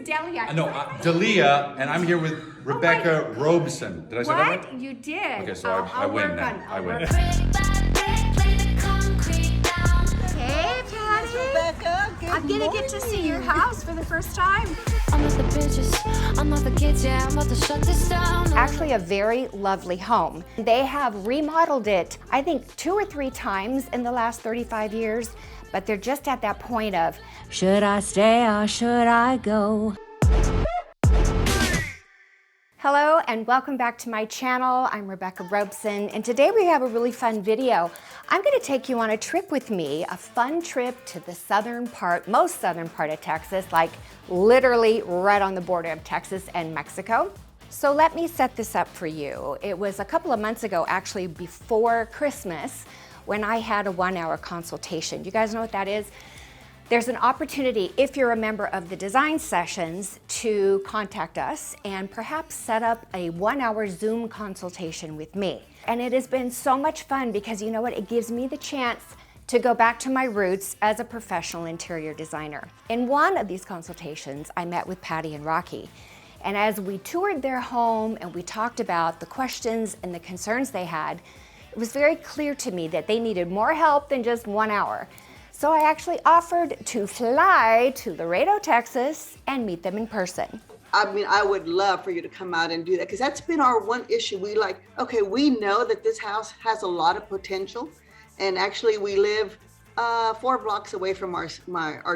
Delia. No, Delia, and I'm here with Rebecca Robeson. Did I say that right? What? You did. Okay, so I win now. I win. Hey, Patty. Rebecca, good I'm gonna get to see your house for the first time. I'm not the bitches, I'm not the kids, yeah, I'm about to shut this down. Actually, a very lovely home. They have remodeled it, I think, 2 or 3 times in the last 35 years, but they're just at that point of, should I stay or should I go? Hello and welcome back to my channel. I'm Rebecca Robeson, and today we have a really fun video. I'm gonna take you on a trip with me, a fun trip to the most southern part of Texas, like literally right on the border of Texas and Mexico. So let me set this up for you. It was a couple of months ago, actually before Christmas, when I had a 1-hour consultation. You guys know what that is? There's an opportunity, if you're a member of the design sessions, to contact us and perhaps set up a 1-hour Zoom consultation with me. And it has been so much fun because you know what? It gives me the chance to go back to my roots as a professional interior designer. In one of these consultations, I met with Patty and Rocky. And as we toured their home and we talked about the questions and the concerns they had, it was very clear to me that they needed more help than just 1 hour. So I actually offered to fly to Laredo, Texas and meet them in person. I mean, I would love for you to come out and do that because that's been our one issue. We we know that this house has a lot of potential, and actually we live 4 blocks away from our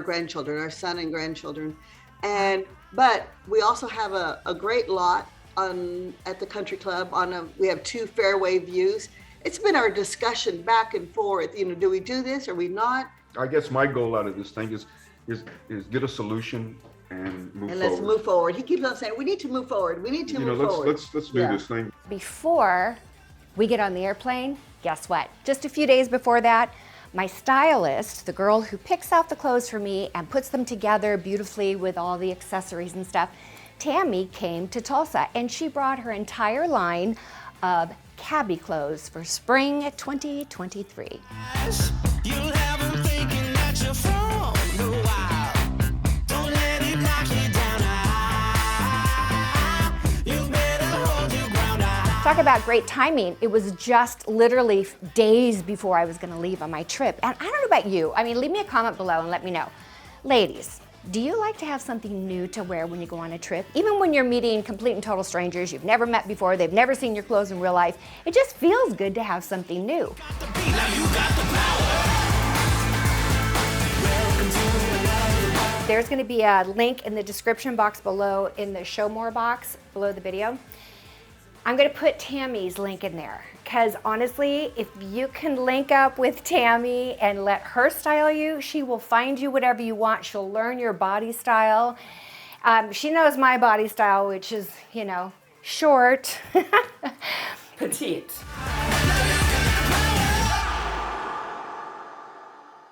grandchildren, our son and grandchildren, but we also have a great lot at the country club. We have 2 fairway views. It's been our discussion back and forth. You know, do we do this or we not? I guess my goal out of this thing is get a solution and move forward. Let's move forward. He keeps on saying, we need to move forward. We need to move forward. Let's do this thing. Before we get on the airplane, guess what? Just a few days before that, my stylist, the girl who picks out the clothes for me and puts them together beautifully with all the accessories and stuff, Tammy came to Tulsa and she brought her entire line of cabbie clothes for spring 2023. You'll have them thinking that you're from the wild. Don't let it knock you down. You better hold your ground. Talk about great timing. It was just literally days before I was going to leave on my trip. And I don't know about you. I mean, leave me a comment below and let me know. Ladies, do you like to have something new to wear when you go on a trip? Even when you're meeting complete and total strangers you've never met before, they've never seen your clothes in real life, it just feels good to have something new. There's going to be a link in the description box below, in the show more box below the video. I'm going to put Tammy's link in there because honestly, if you can link up with Tammy and let her style you, she will find you whatever you want. She'll learn your body style. She knows my body style, which is, you know, short. Petite.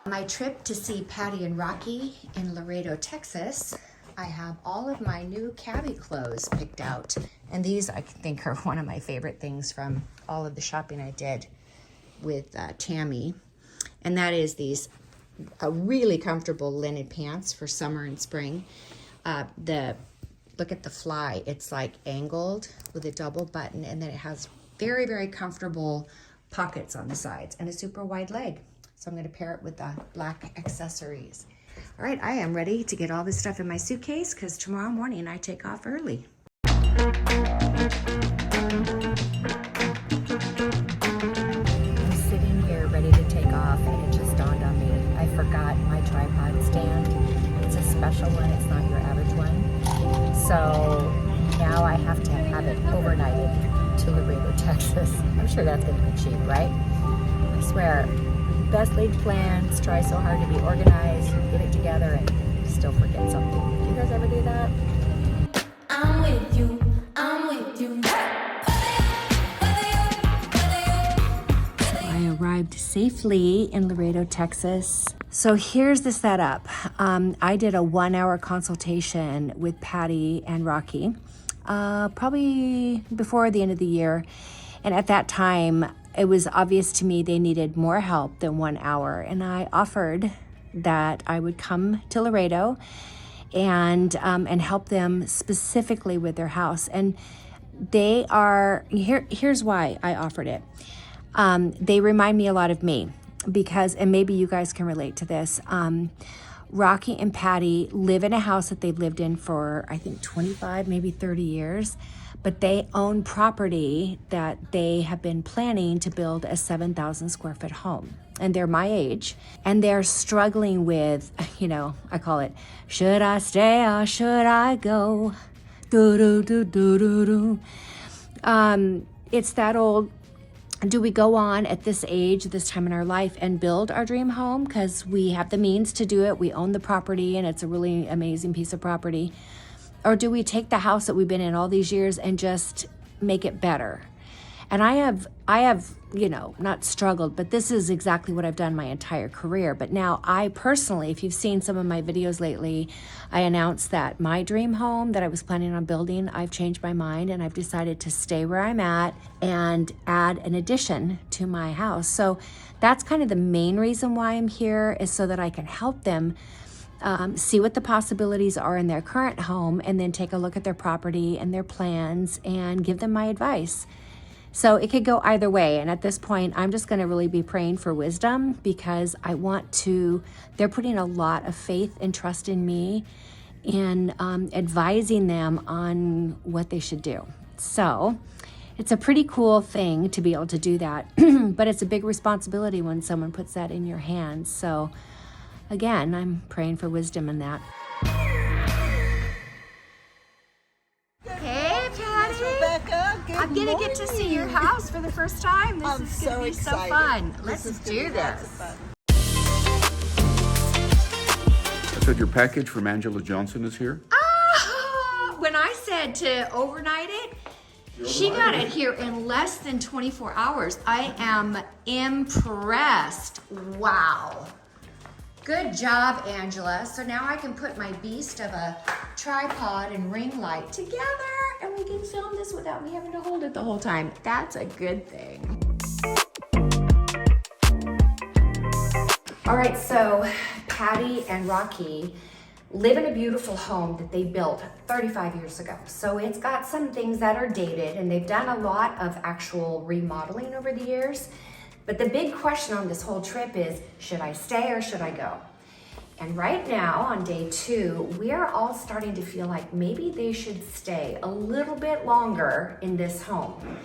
My trip to see Patty and Rocky in Laredo, Texas, I have all of my new cabbie clothes picked out. And these, I think, are one of my favorite things from all of the shopping I did with Tammy. And that is these really comfortable linen pants for summer and spring. Look at the fly. It's like angled with a double button, and then it has very, very comfortable pockets on the sides and a super wide leg. So I'm going to pair it with the black accessories. All right, I am ready to get all this stuff in my suitcase because tomorrow morning I take off early. I'm sitting here ready to take off and it just dawned on me. I forgot my tripod stand. It's a special one, it's not your average one. So now I have to have it overnighted to Laredo, Texas. I'm sure that's going to be cheap, right? I swear. Best laid plans, try so hard to be organized, get it together, and still forget something. Do you guys ever do that? I'm with you, I'm with you. I arrived safely in Laredo, Texas. So here's the setup. I did a 1-hour consultation with Patty and Rocky, probably before the end of the year. And at that time, it was obvious to me they needed more help than 1 hour. And I offered that I would come to Laredo and help them specifically with their house. And they are, here's why I offered it. They remind me a lot of me because, and maybe you guys can relate to this. Rocky and Patty live in a house that they've lived in for, I think, 25, maybe 30 years, but they own property that they have been planning to build a 7,000 square foot home. And they're my age, and they're struggling with, you know, I call it, should I stay or should I go? Do, do, do, do, do, do. It's that old, do we go on at this age, this time in our life, and build our dream home because we have the means to do it, we own the property, and it's a really amazing piece of property? Or do we take the house that we've been in all these years and just make it better? And I have, you know, not struggled, but this is exactly what I've done my entire career. But now I personally, if you've seen some of my videos lately, I announced that my dream home that I was planning on building, I've changed my mind and I've decided to stay where I'm at and add an addition to my house. So that's kind of the main reason why I'm here, is so that I can help them see what the possibilities are in their current home and then take a look at their property and their plans and give them my advice. So it could go either way. And at this point, I'm just going to really be praying for wisdom because I want to, they're putting a lot of faith and trust in me in advising them on what they should do. So it's a pretty cool thing to be able to do that, but it's a big responsibility when someone puts that in your hands. So again, I'm praying for wisdom in that. Hey, Patty. Rebecca, good I'm gonna get to see your house for the first time. This I'm is gonna so be excited. so fun. This is Let's gonna do be lots this. of fun. I said your package from Angela Johnson is here. When I said to overnight it, she got it here in less than 24 hours. I am impressed. Wow. Good job, Angela. So now I can put my beast of a tripod and ring light together and we can film this without me having to hold it the whole time. That's a good thing. All right, so Patty and Rocky live in a beautiful home that they built 35 years ago. So it's got some things that are dated and they've done a lot of actual remodeling over the years. But the big question on this whole trip is, should I stay or should I go? And right now on day 2, we are all starting to feel like maybe they should stay a little bit longer in this home.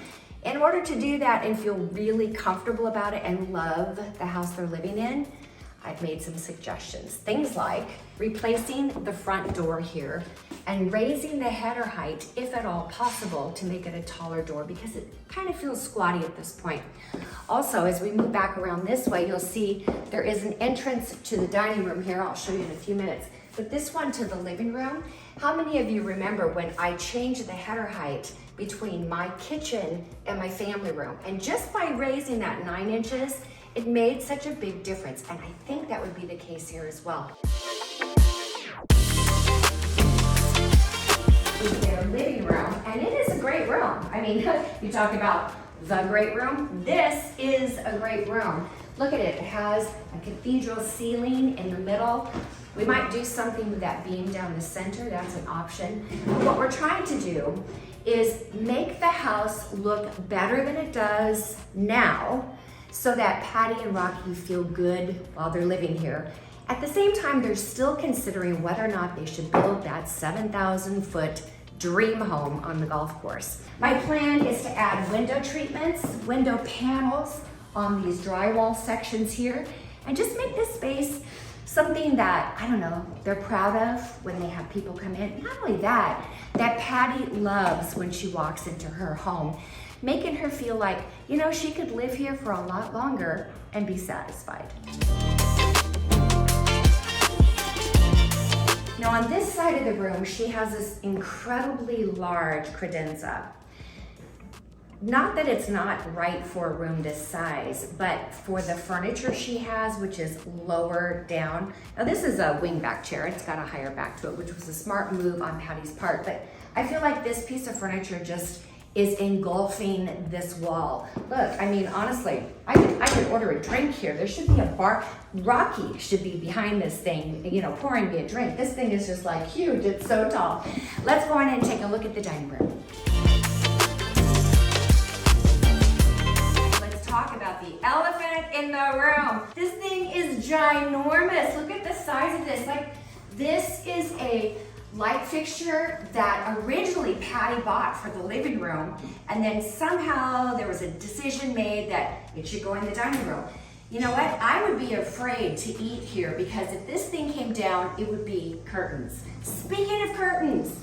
In order to do that and feel really comfortable about it and love the house they're living in, I've made some suggestions. Things like replacing the front door here and raising the header height, if at all possible, to make it a taller door because it kind of feels squatty at this point. Also, as we move back around this way, you'll see there is an entrance to the dining room here. I'll show you in a few minutes. But this one to the living room, how many of you remember when I changed the header height between my kitchen and my family room? And just by raising that 9 inches, it made such a big difference, and I think that would be the case here as well. Is their living room, and it is a great room. I mean, you talk about the great room. This is a great room. Look at it. It has a cathedral ceiling in the middle. We might do something with that beam down the center. That's an option. But what we're trying to do is make the house look better than it does now, so that Patty and Rocky feel good while they're living here. At the same time, they're still considering whether or not they should build that 7,000-foot dream home on the golf course. My plan is to add window treatments, window panels on these drywall sections here, and just make this space something that, I don't know, they're proud of when they have people come in. Not only that, that Patty loves when she walks into her home, making her feel like, you know, she could live here for a lot longer and be satisfied. Now on this side of the room, she has this incredibly large credenza. Not that it's not right for a room this size, but for the furniture she has, which is lower down. Now this is a wingback chair, it's got a higher back to it, which was a smart move on Patty's part, but I feel like this piece of furniture just is engulfing this wall. Look, I mean, honestly, I could order a drink here. There should be a bar. Rocky should be behind this thing, you know, pouring me a drink. This thing is just like huge. It's so tall. Let's go on and take a look at the dining room. Let's talk about the elephant in the room. This thing is ginormous. Look at the size of this. Like, this is a light fixture that originally Patty bought for the living room, and then somehow there was a decision made that it should go in the dining room. You know what? I would be afraid to eat here because if this thing came down, it would be curtains. Speaking of curtains,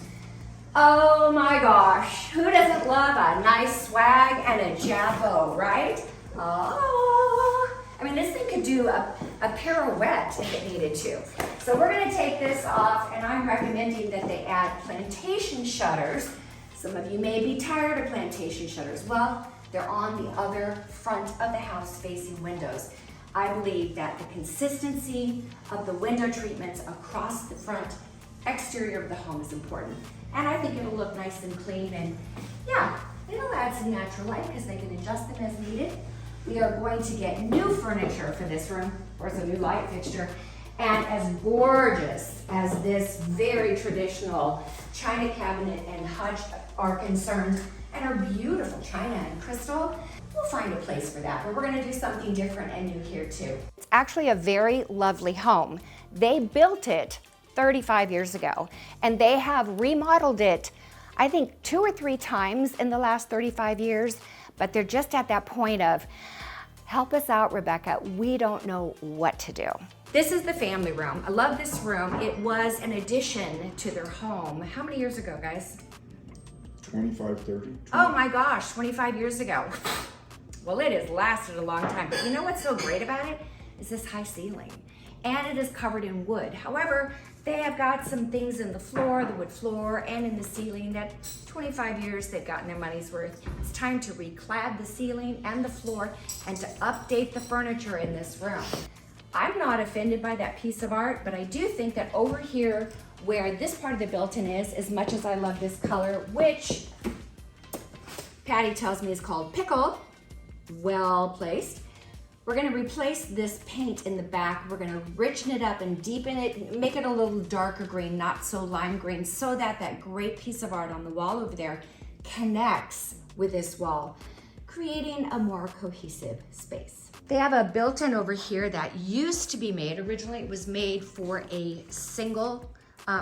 oh my gosh, who doesn't love a nice swag and a jabot, right? Oh, I mean, this thing could do a pirouette if it needed to. So we're gonna take this off, and I'm recommending that they add plantation shutters. Some of you may be tired of plantation shutters. Well, they're on the other front of the house facing windows. I believe that the consistency of the window treatments across the front exterior of the home is important. And I think it'll look nice and clean, and yeah, it'll add some natural light because they can adjust them as needed. We are going to get new furniture for this room. Of course, a new light fixture. And as gorgeous as this very traditional china cabinet and hutch are concerned, and are beautiful china and crystal, we'll find a place for that. But we're gonna do something different and new here too. It's actually a very lovely home. They built it 35 years ago, and they have remodeled it, I think 2 or 3 times in the last 35 years, but they're just at that point of, help us out, Rebecca, we don't know what to do. This is the family room. I love this room. It was an addition to their home. How many years ago, guys? 25, 30. Oh my gosh, 25 years ago. Well, it has lasted a long time, but you know what's so great about it? Is this high ceiling. And it is covered in wood. However, they have got some things in the floor, the wood floor, and in the ceiling that 25 years they've gotten their money's worth. It's time to reclad the ceiling and the floor and to update the furniture in this room. I'm not offended by that piece of art, but I do think that over here where this part of the built-in is, as much as I love this color, which Patty tells me is called pickle, well placed, we're gonna replace this paint in the back. We're gonna richen it up and deepen it, make it a little darker green, not so lime green, so that that great piece of art on the wall over there connects with this wall, creating a more cohesive space. They have a built-in over here that used to be made. Originally, it was made for a single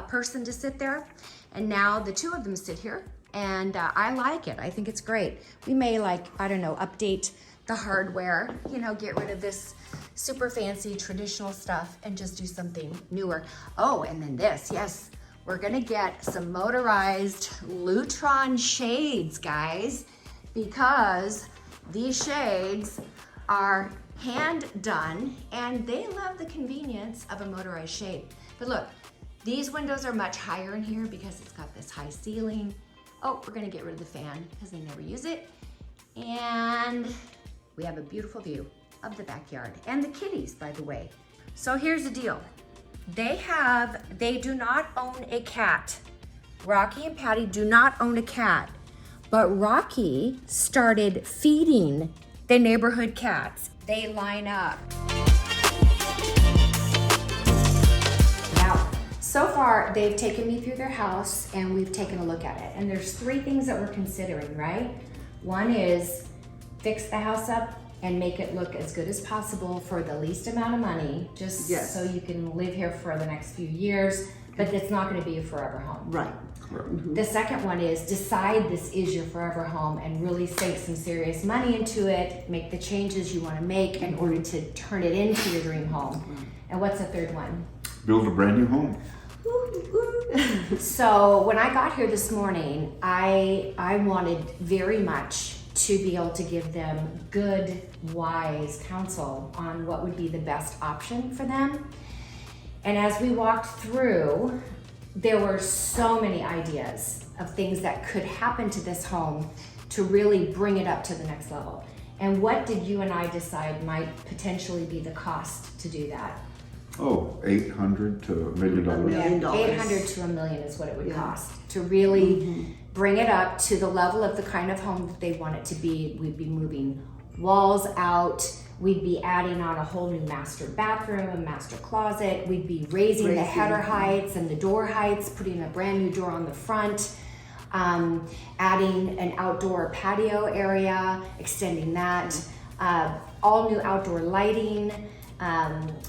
person to sit there, and now the 2 of them sit here, and I like it. I think it's great. We may, like, I don't know, update the hardware, you know, get rid of this super fancy traditional stuff and just do something newer. Oh, and then this, yes, we're gonna get some motorized Lutron shades, guys, because these shades are hand done and they love the convenience of a motorized shade. But look, these windows are much higher in here because it's got this high ceiling. Oh, we're gonna get rid of the fan because they never use it. And we have a beautiful view of the backyard and the kitties, by the way. So here's the deal. They do not own a cat. Rocky and Patty do not own a cat, but Rocky started feeding the neighborhood cats. They line up. Now, so far, they've taken me through their house and we've taken a look at it. And there's 3 things that we're considering, right? One is fix the house up and make it look as good as possible for the least amount of money, just so you can live here for the next few years, but it's not gonna be a forever home. Right. The second one is decide this is your forever home and really sink some serious money into it, make the changes you wanna make in order to turn it into your dream home. And what's the third one? Build a brand new home. So when I got here this morning, I wanted very much to be able to give them good, wise counsel on what would be the best option for them. And as we walked through, there were so many ideas of things that could happen to this home to really bring it up to the next level. And what did you and I decide might potentially be the cost to do that? Oh, 800 to $1 million. $1 million. 800 to $1 million is what it would cost to really bring it up to the level of the kind of home that they want it to be. We'd be moving walls out. We'd be adding on a whole new master bathroom, a master closet. We'd be raising the header heights and the door heights, putting a brand new door on the front, adding an outdoor patio area, extending that, all new outdoor lighting,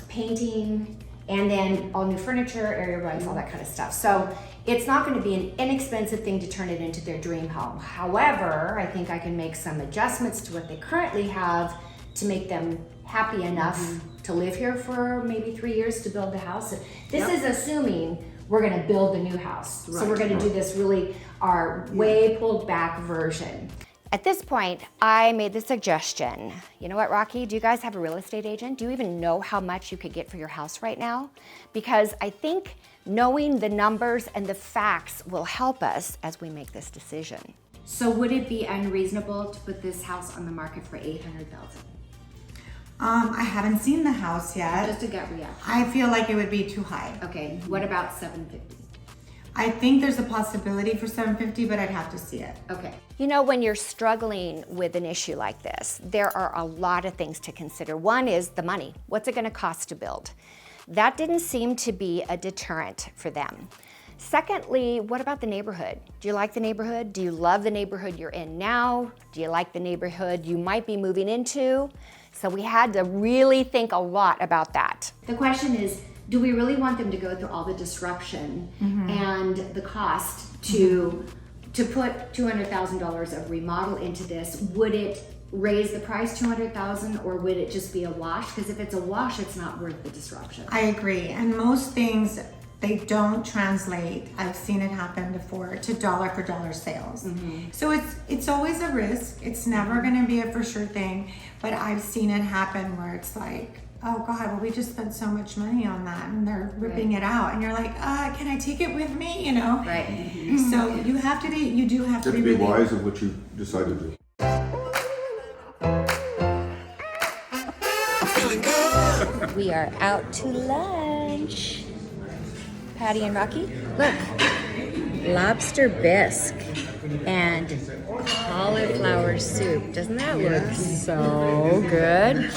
painting, and then all new furniture, area rugs, all that kind of stuff. So it's not going to be an inexpensive thing to turn it into their dream home. However, I think I can make some adjustments to what they currently have to make them happy enough to live here for maybe 3 years to build the house. This is assuming we're going to build the new house. So we're going to do this really our way pulled back version. At this point, I made the suggestion, you know what, Rocky, do you guys have a real estate agent? Do you even know how much you could get for your house right now? Because I think knowing the numbers and the facts will help us as we make this decision. So would it be unreasonable to put this house on the market for $800,000? I haven't seen the house yet. Just a gut reaction. I feel like it would be too high. Okay, what about $750,000? I think there's a possibility for $750,000, but I'd have to see it. Okay. You know, when you're struggling with an issue like this, there are a lot of things to consider. One is the money. What's it going to cost to build? That didn't seem to be a deterrent for them. Secondly, what about the neighborhood? Do you like the neighborhood? Do you love the neighborhood you're in now? Do you like the neighborhood you might be moving into? So we had to really think a lot about that. The question is, do we really want them to go through all the disruption and the cost to put $200,000 of remodel into this? Would it raise the price $200,000 or would it just be a wash? Because if it's a wash, it's not worth the disruption. I agree. And most things, they don't translate. I've seen it happen before to dollar for dollar sales. So it's always a risk. It's never going to be a for sure thing. But I've seen it happen where it's like, oh God, well, we just spent so much money on that and they're ripping it out. And you're like, can I take it with me? You know? Right. So you do have to be be wise of what you decide to do. We are out to lunch. Patty and Rocky, look, lobster bisque and cauliflower soup. Doesn't that look so good?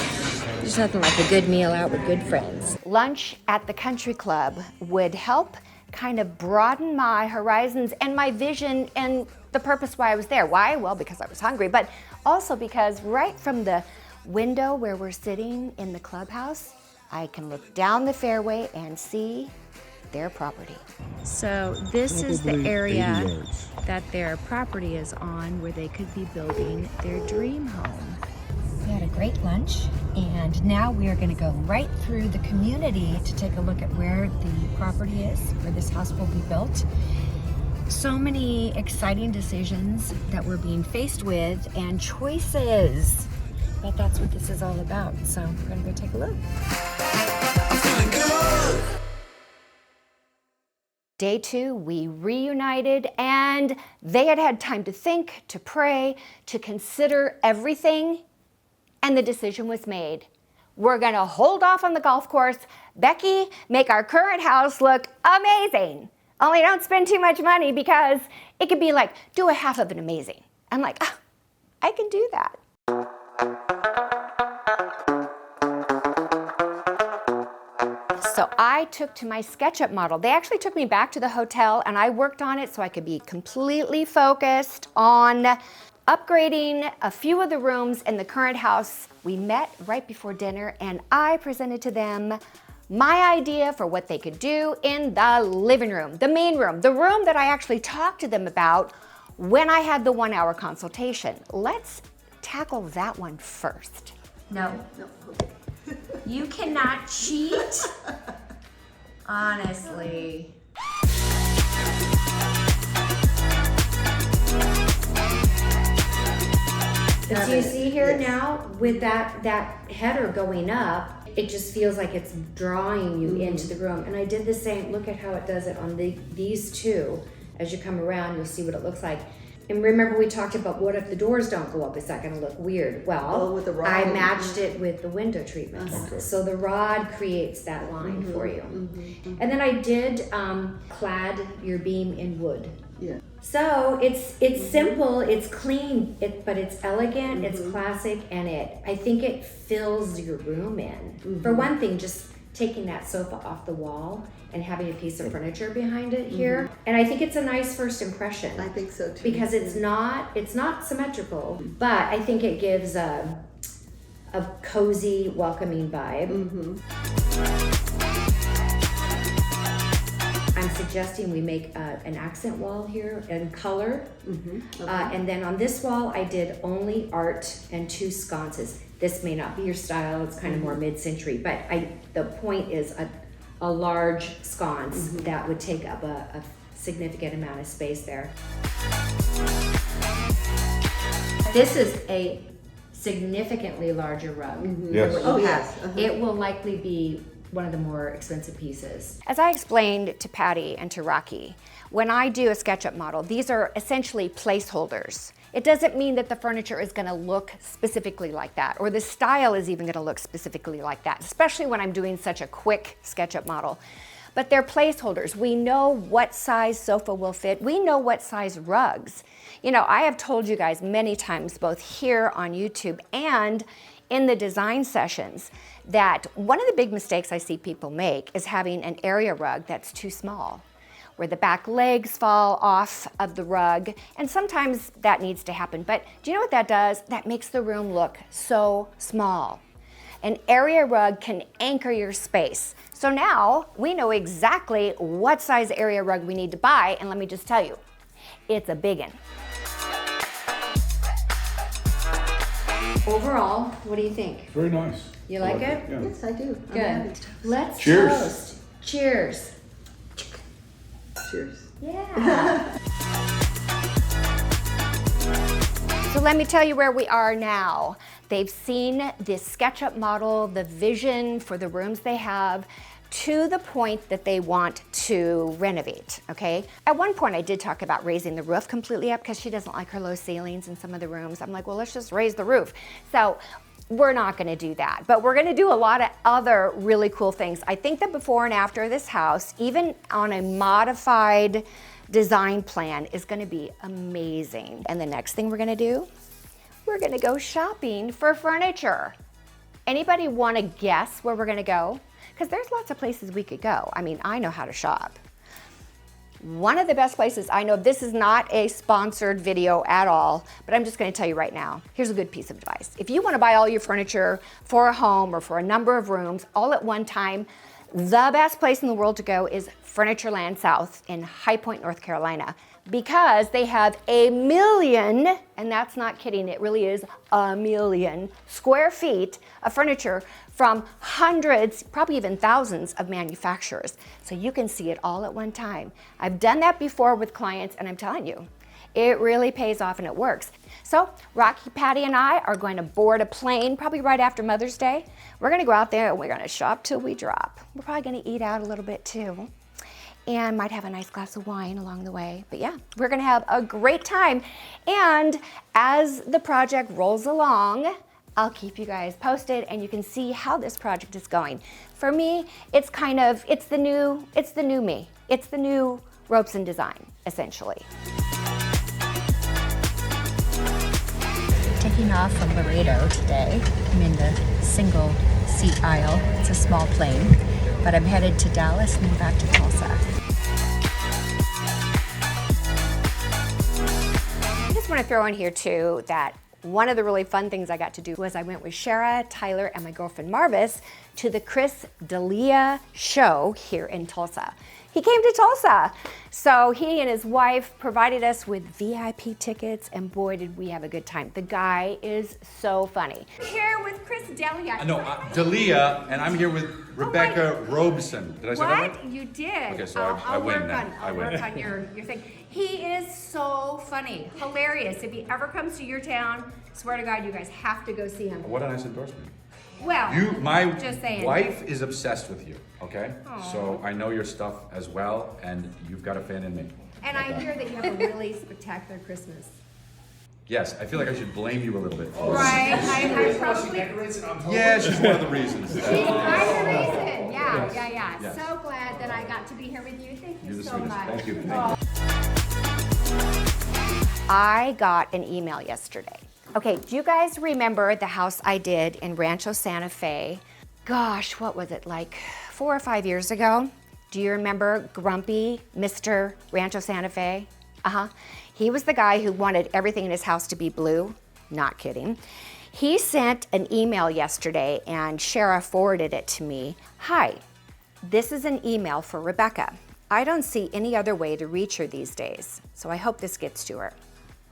There's nothing like a good meal out with good friends. Lunch at the country club would help kind of broaden my horizons and my vision and the purpose why I was there. Why? Well, because I was hungry, but also because right from the window where we're sitting in the clubhouse, I can look down the fairway and see their property. So this is the area that their property is on where they could be building their dream home. We had a great lunch and now we are going to go right through the community to take a look at where the property is, where this house will be built. So many exciting decisions that we're being faced with and choices. But that's what this is all about. So we're going to go take a look. I'm feeling good. Day 2, we reunited and they had had time to think, to pray, to consider everything, and the decision was made. We're gonna hold off on the golf course. Becky, make our current house look amazing. Only don't spend too much money because it could be like, do a half of an amazing. I'm like, I can do that. So I took to my SketchUp model. They actually took me back to the hotel and I worked on it so I could be completely focused on upgrading a few of the rooms in the current house. We met right before dinner and I presented to them my idea for what they could do in the living room, the main room, the room that I actually talked to them about when I had the 1-hour consultation. Let's tackle that one first. No. You cannot cheat. Honestly. But do you see here now with that header going up, it just feels like it's drawing you into the room. And I did the same. Look at how it does it on these two. As you come around, you'll see what it looks like. And remember we talked about what if the doors don't go up? Is that gonna look weird? Well, with the rod I and- matched it with the window treatments. Okay. So the rod creates that line for you. And then I did clad your beam in wood. Yeah. So it's simple, it's clean, but it's elegant, it's classic, and I think it fills your room in. For one thing, just taking that sofa off the wall and having a piece of furniture behind it here. And I think it's a nice first impression. I think so too. Because it's not symmetrical, but I think it gives a cozy, welcoming vibe. I'm suggesting we make an accent wall here in color. And then on this wall, I did only art and 2 sconces. This may not be your style, it's kind of more mid-century, but the point is a large sconce that would take up a significant amount of space there. This is a significantly larger rug. Yes. Oh yes. It will likely be one of the more expensive pieces. As I explained to Patty and to Rocky, when I do a SketchUp model, these are essentially placeholders. It doesn't mean that the furniture is gonna look specifically like that, or the style is even gonna look specifically like that, especially when I'm doing such a quick SketchUp model. But they're placeholders. We know what size sofa will fit. We know what size rugs. You know, I have told you guys many times, both here on YouTube and in the design sessions, that one of the big mistakes I see people make is having an area rug that's too small, where the back legs fall off of the rug, and sometimes that needs to happen. But do you know what that does? That makes the room look so small. An area rug can anchor your space. So now we know exactly what size area rug we need to buy, and let me just tell you, it's a big one. Overall, what do you think? Very nice. You like it? Yeah. Yes, I do. Good. Let's Cheers. toast. Cheers. Cheers. Yeah. So let me tell you where we are now. They've seen this SketchUp model, the vision for the rooms they have, to the point that they want to renovate, okay? At one point I did talk about raising the roof completely up because she doesn't like her low ceilings in some of the rooms. I'm like, well, let's just raise the roof. So we're not gonna do that, but we're gonna do a lot of other really cool things. I think the before and after of this house, even on a modified design plan, is gonna be amazing. And the next thing we're gonna do, we're gonna go shopping for furniture. Anybody wanna guess where we're gonna go? Because there's lots of places we could go. I mean, I know how to shop. One of the best places I know, this is not a sponsored video at all, but I'm just gonna tell you right now, here's a good piece of advice. If you wanna buy all your furniture for a home or for a number of rooms all at one time, the best place in the world to go is Furnitureland South in High Point, North Carolina, because they have 1 million, and that's not kidding, it really is 1 million square feet of furniture from hundreds, probably even thousands of manufacturers. So you can see it all at one time. I've done that before with clients, and I'm telling you, it really pays off and it works. So Rocky, Patty, and I are going to board a plane probably right after Mother's Day. We're gonna go out there and we're gonna shop till we drop. We're probably gonna eat out a little bit too, and might have a nice glass of wine along the way. But yeah, we're gonna have a great time. And as the project rolls along, I'll keep you guys posted and you can see how this project is going. For me, it's the new me. It's the new Robeson design, essentially. Taking off from Laredo today. I'm in the single seat aisle. It's a small plane, but I'm headed to Dallas and then back to Tulsa. I just want to throw in here too that one of the really fun things I got to do was I went with Shara, Tyler, and my girlfriend Marvis to the Chris D'Elia show here in Tulsa. He came to Tulsa. So he and his wife provided us with VIP tickets, and boy, did we have a good time. The guy is so funny. Here with Chris D'Elia. No, D'Elia, and I'm here with Rebecca Robeson. Did I say that right? What? You did. Okay, so I win now. I'll work on your thing. He is so funny, hilarious. If he ever comes to your town, swear to God, you guys have to go see him. What a nice endorsement. Well, My just saying. wife is obsessed with you, okay? So I know your stuff as well, and you've got a fan in me. And I hear that you have a really spectacular Christmas. Yes, I feel like I should blame you a little bit. For Right, I probably. Yeah, she's one of the reasons. She's part of the reason. Yeah. Yes. So glad that I got to be here with you. Thank you You're the so sweetest. much. Thank you. I got an email yesterday. Okay, do you guys remember the house I did in Rancho Santa Fe? Gosh, what was it, like 4 or 5 years ago? Do you remember grumpy Mr. Rancho Santa Fe? He was the guy who wanted everything in his house to be blue. Not kidding. He sent an email yesterday and Shara forwarded it to me. Hi, this is an email for Rebecca. I don't see any other way to reach her these days, so I hope this gets to her.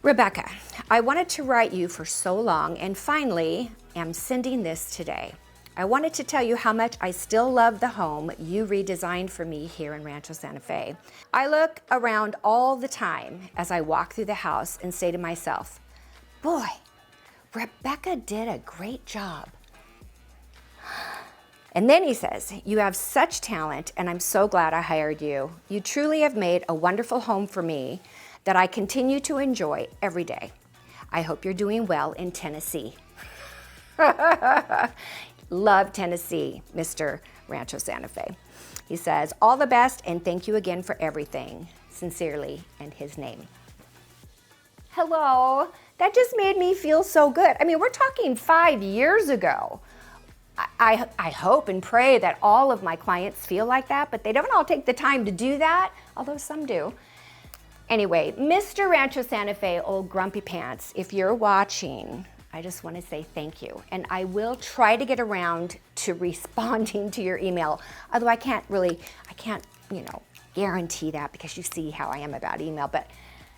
Rebecca, I wanted to write you for so long and finally am sending this today. I wanted to tell you how much I still love the home you redesigned for me here in Rancho Santa Fe. I look around all the time as I walk through the house and say to myself, boy, Rebecca did a great job. And then he says, you have such talent and I'm so glad I hired you. You truly have made a wonderful home for me that I continue to enjoy every day. I hope you're doing well in Tennessee. Love Tennessee, Mr. Rancho Santa Fe. He says, all the best and thank you again for everything. Sincerely, and his name. Hello, that just made me feel so good. I mean, we're talking 5 years ago. I hope and pray that all of my clients feel like that, but they don't all take the time to do that, although some do. Anyway, Mr. Rancho Santa Fe, old grumpy pants, if you're watching, I just want to say thank you. And I will try to get around to responding to your email. Although I can't, guarantee that because you see how I am about email. But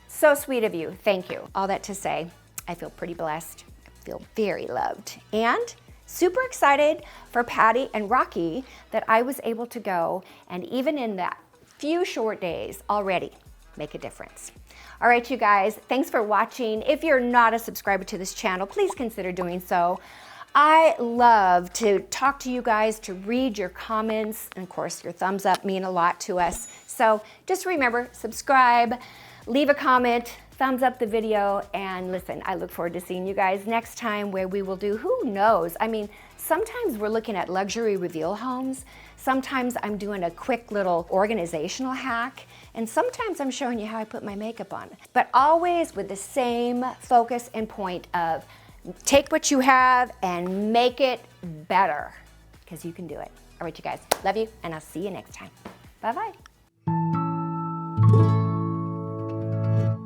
so sweet of you. Thank you. All that to say, I feel pretty blessed. I feel very loved. And super excited for Patty and Rocky that I was able to go. And even in that few short days already, make a difference. All right, you guys, thanks for watching. If you're not a subscriber to this channel, please consider doing so. I love to talk to you guys, to read your comments, and of course, your thumbs up mean a lot to us. So just remember, subscribe, leave a comment, thumbs up the video, and listen, I look forward to seeing you guys next time where we will do, who knows? I mean, sometimes we're looking at luxury reveal homes. Sometimes I'm doing a quick little organizational hack. And sometimes I'm showing you how I put my makeup on. But always with the same focus and point of take what you have and make it better, because you can do it. All right, you guys, love you, and I'll see you next time. Bye-bye.